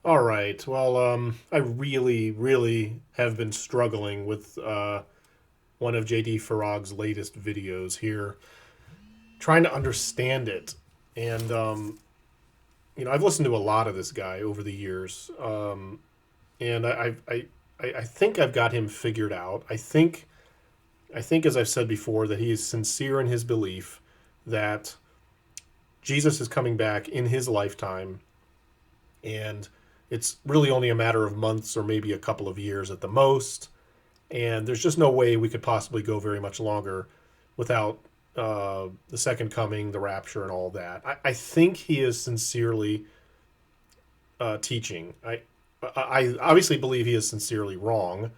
All right. Well, I really have been struggling with one of JD Farag's latest videos here, trying to understand it. And I've listened to a lot of this guy over the years, and I think I've got him figured out. I think, as I've said before, that he is sincere in his belief that Jesus is coming back in his lifetime, and it's really only a matter of months or maybe a couple of years at the most. And there's just no way we could possibly go very much longer without the second coming, the rapture, and all that. I think he is sincerely teaching. I obviously believe he is sincerely wrong,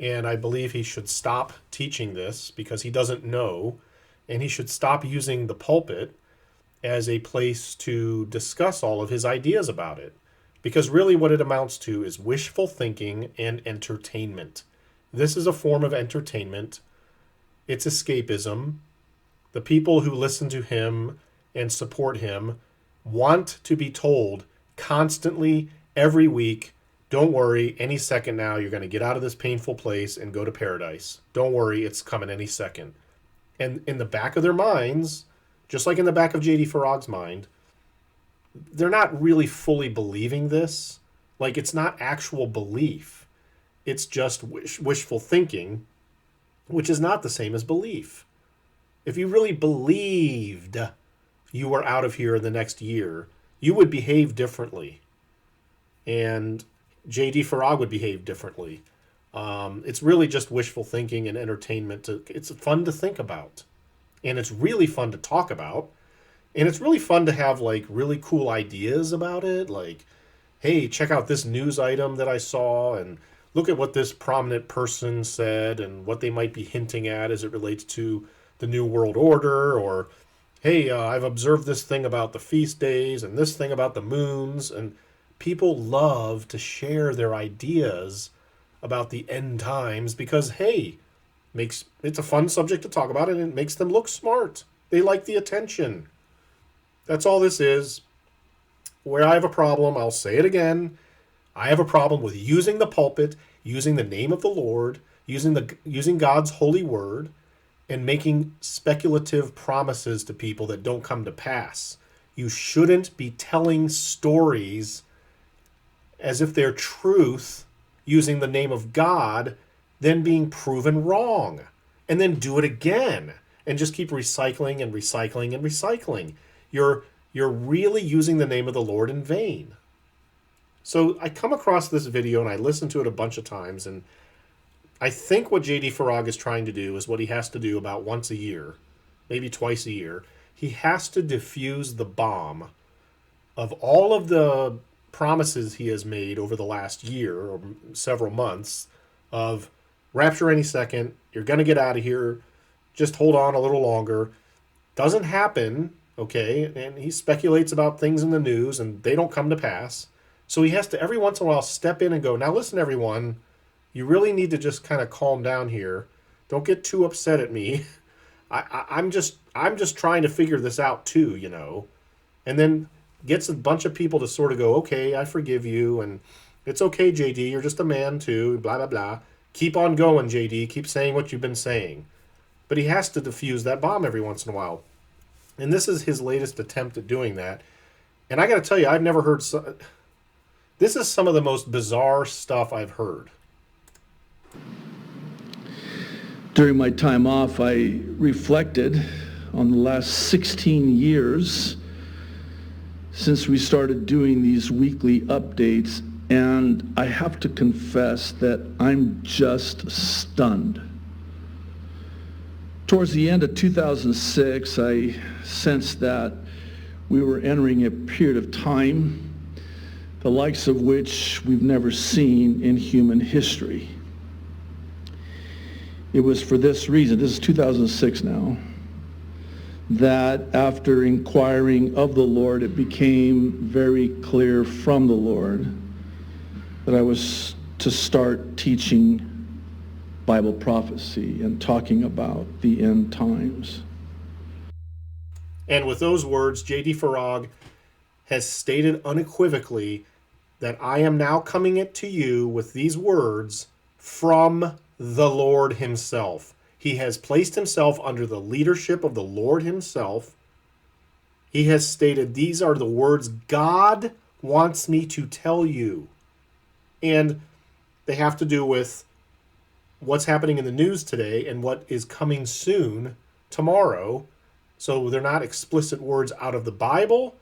and I believe he should stop teaching this because he doesn't know, and he should stop using the pulpit as a place to discuss all of his ideas about it. Because really, what it amounts to is wishful thinking and entertainment. This is a form of entertainment, it's escapism. The people who listen to him and support him want to be told constantly, every week, don't worry, any second now, you're going to get out of this painful place and go to paradise. Don't worry, it's coming any second. And in the back of their minds, just like in the back of JD Farag's mind, they're not really fully believing this. Like, it's not actual belief. It's just wishful thinking, which is not the same as belief. If you really believed you were out of here in the next year, you would behave differently. And JD Farag would behave differently. It's really just wishful thinking and entertainment. It's fun to think about. And it's really fun to talk about. And it's really fun to have like really cool ideas about it. Like, hey, check out this news item that I saw and look at what this prominent person said and what they might be hinting at as it relates to the New World Order. Or, hey, I've observed this thing about the feast days and this thing about the moons. And people love to share their ideas about the end times because, hey, makes it's a fun subject to talk about and it makes them look smart. They like the attention. That's all this is. Where I have a problem, I'll say it again. I have a problem with using the pulpit, using the name of the Lord, using God's holy word, and making speculative promises to people that don't come to pass. You shouldn't be telling stories as if they're truth using the name of God, then being proven wrong. And then do it again and just keep recycling and recycling and recycling. You're really using the name of the Lord in vain. So I come across this video and I listen to it a bunch of times, and I think what JD Farag is trying to do is what he has to do about once a year, maybe twice a year. He has to diffuse the bomb of all of the promises he has made over the last year or several months of rapture any second, you're going to get out of here, just hold on a little longer. Doesn't happen, okay? And he speculates about things in the news and they don't come to pass. So he has to every once in a while step in and go, now listen, everyone, you really need to just kind of calm down here. Don't get too upset at me. I'm just trying to figure this out too, And then gets a bunch of people to sort of go, okay, I forgive you, and it's okay, JD, you're just a man too, blah, blah, blah. Keep on going, JD, keep saying what you've been saying. But he has to defuse that bomb every once in a while. And this is his latest attempt at doing that. And I got to tell you, I've never heard... This is some of the most bizarre stuff I've heard. During my time off, I reflected on the last 16 years since we started doing these weekly updates, and I have to confess that I'm just stunned. Towards the end of 2006, I sensed that we were entering a period of time, the likes of which we've never seen in human history. It was for this reason, this is 2006 now, that after inquiring of the Lord, it became very clear from the Lord that I was to start teaching Bible prophecy and talking about the end times. And with those words, JD Farag has stated unequivocally that I am now coming it to you with these words from the Lord himself. He has placed himself under the leadership of the Lord himself. He has stated, these are the words God wants me to tell you. And they have to do with what's happening in the news today and what is coming soon tomorrow. So they're not explicit words out of the Bible,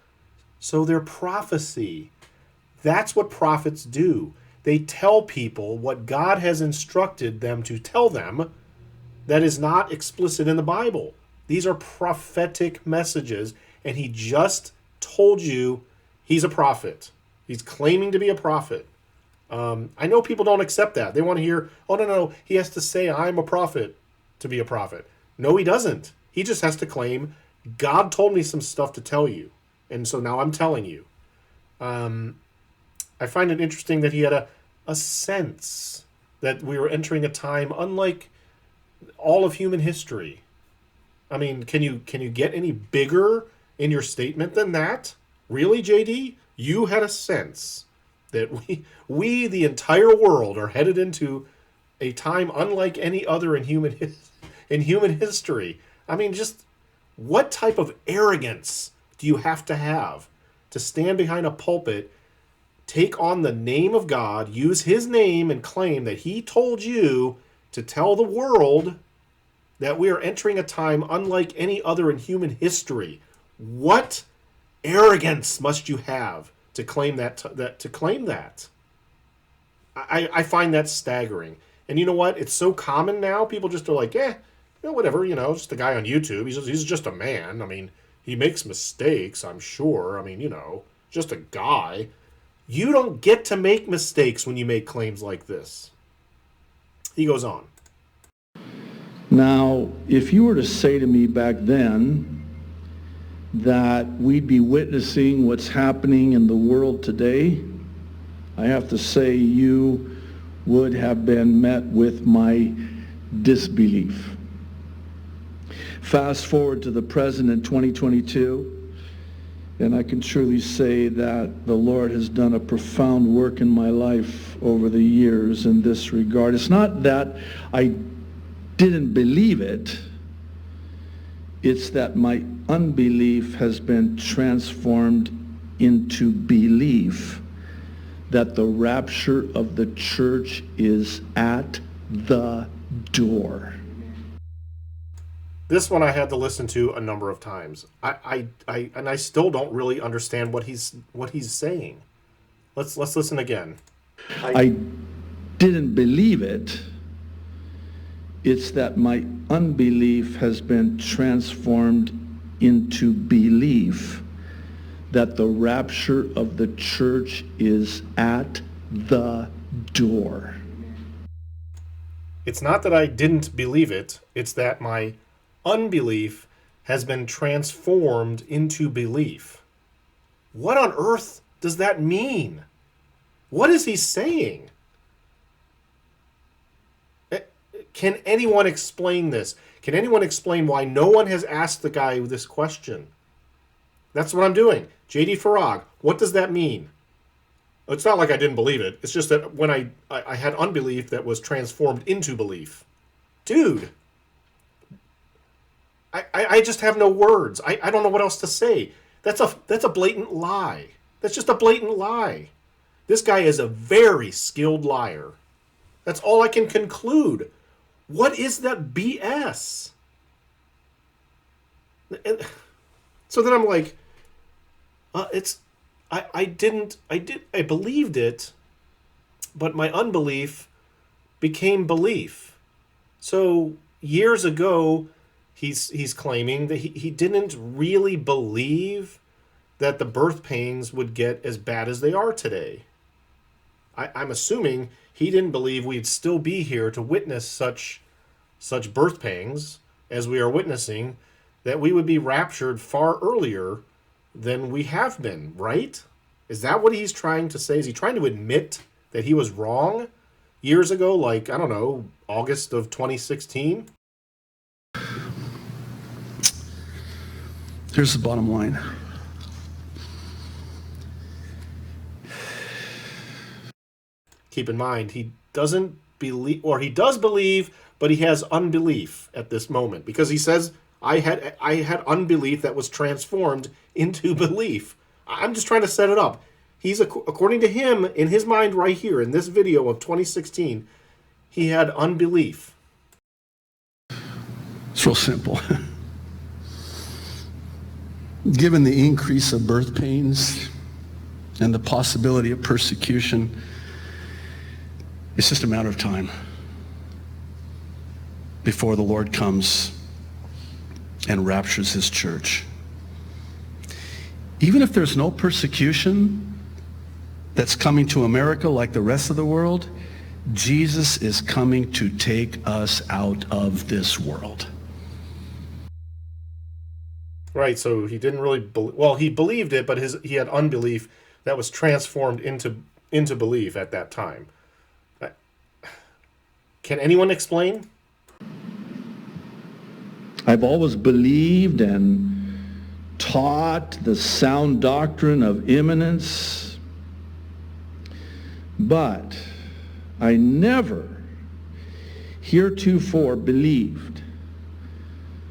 so they're prophecy. That's what prophets do. They tell people what God has instructed them to tell them that is not explicit in the Bible. These are prophetic messages, and he just told you he's a prophet. He's claiming to be a prophet. I know people don't accept that. They want to hear, oh, no, he has to say I'm a prophet to be a prophet. No, he doesn't. He just has to claim, God told me some stuff to tell you, and so now I'm telling you. I find it interesting that he had a sense that we were entering a time unlike all of human history. I mean, can you get any bigger in your statement than that? Really, JD? You had a sense that we the entire world are headed into a time unlike any other in human history. I mean, just what type of arrogance do you have to stand behind a pulpit, take on the name of God, use his name, and claim that he told you to tell the world that we are entering a time unlike any other in human history? What arrogance must you have to claim that? I find that staggering. And you know what? It's so common now. People just are like, whatever. Just a guy on YouTube. He's just a man. I mean, he makes mistakes, I'm sure. I mean, just a guy. You don't get to make mistakes when you make claims like this. He goes on. Now, if you were to say to me back then that we'd be witnessing what's happening in the world today, I have to say you would have been met with my disbelief. Fast forward to the present in 2022, and I can truly say that the Lord has done a profound work in my life over the years in this regard. It's not that I didn't believe it. It's that my unbelief has been transformed into belief that the rapture of the church is at the door. This one I had to listen to a number of times. I still don't really understand what he's saying. Let's listen again. I didn't believe it. It's that my unbelief has been transformed into belief that the rapture of the church is at the door. It's not that I didn't believe it. It's that my unbelief has been transformed into belief. What on earth does that mean? What is he saying? Can anyone explain this? Can anyone explain why no one has asked the guy this question? That's what I'm doing. JD Farag, what does that mean? It's not like I didn't believe it. It's just that when I had unbelief that was transformed into belief. Dude, I just have no words. I don't know what else to say. That's a blatant lie. That's just a blatant lie. This guy is a very skilled liar. That's all I can conclude. What is that BS? So then I'm like, I believed it, but my unbelief became belief. So years ago, he's claiming that he didn't really believe that the birth pains would get as bad as they are today. I'm assuming he didn't believe we'd still be here to witness such birth pangs as we are witnessing, that we would be raptured far earlier than we have been, right? Is that what he's trying to say? Is he trying to admit that he was wrong years ago, like, I don't know, August of 2016? Here's the bottom line. keep in mind, he doesn't believe, or he does believe, but he has unbelief at this moment because he says, I had unbelief that was transformed into belief. I'm just trying to set it up. He's, according to him, in his mind right here, in this video of 2016, he had unbelief. It's real simple. Given the increase of birth pains and the possibility of persecution, it's just a matter of time before the Lord comes and raptures his church. Even if there's no persecution that's coming to America like the rest of the world, Jesus is coming to take us out of this world. Right, so he didn't really well, he believed it, but he had unbelief that was transformed into belief at that time. Can anyone explain? I've always believed and taught the sound doctrine of imminence, but I never heretofore believed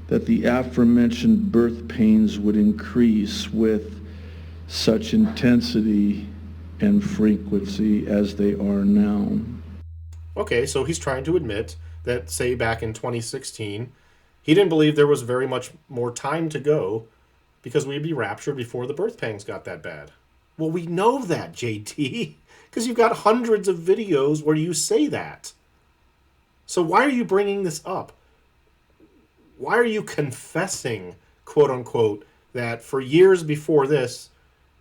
that the aforementioned birth pains would increase with such intensity and frequency as they are now. Okay, so he's trying to admit that, say, back in 2016, he didn't believe there was very much more time to go because we'd be raptured before the birth pangs got that bad. Well, we know that, JT, because you've got hundreds of videos where you say that. So why are you bringing this up? Why are you confessing, quote unquote, that for years before this,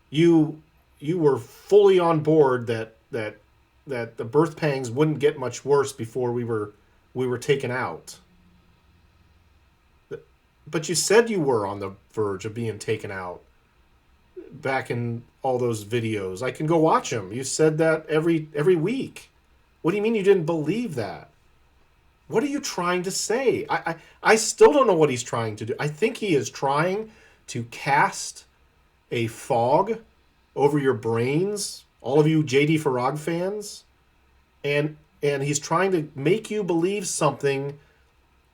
you were fully on board that the birth pangs wouldn't get much worse before we were taken out? But you said you were on the verge of being taken out back in all those videos. I can go watch them. You said that every week. What do you mean you didn't believe that? What are you trying to say? I still don't know what he's trying to do. I think he is trying to cast a fog over your brains, all of you JD Farag fans, and he's trying to make you believe something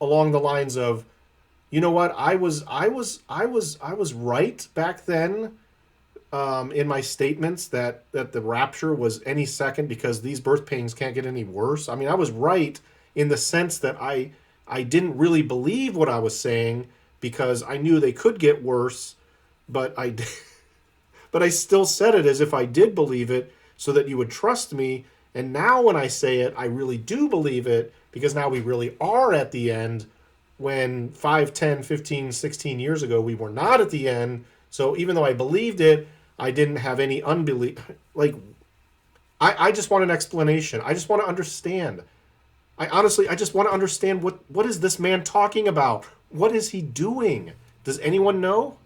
along the lines of, you know what, I was right back then in my statements that the rapture was any second because these birth pains can't get any worse. I mean, I was right in the sense that I didn't really believe what I was saying because I knew they could get worse, but I still said it as if I did believe it so that you would trust me. And now when I say it, I really do believe it because now we really are at the end, when 5, 10, 15, 16 years ago, we were not at the end. So even though I believed it, I didn't have any unbelief. Like, I just want an explanation. I just want to understand. I just want to understand what is this man talking about? What is he doing? Does anyone know?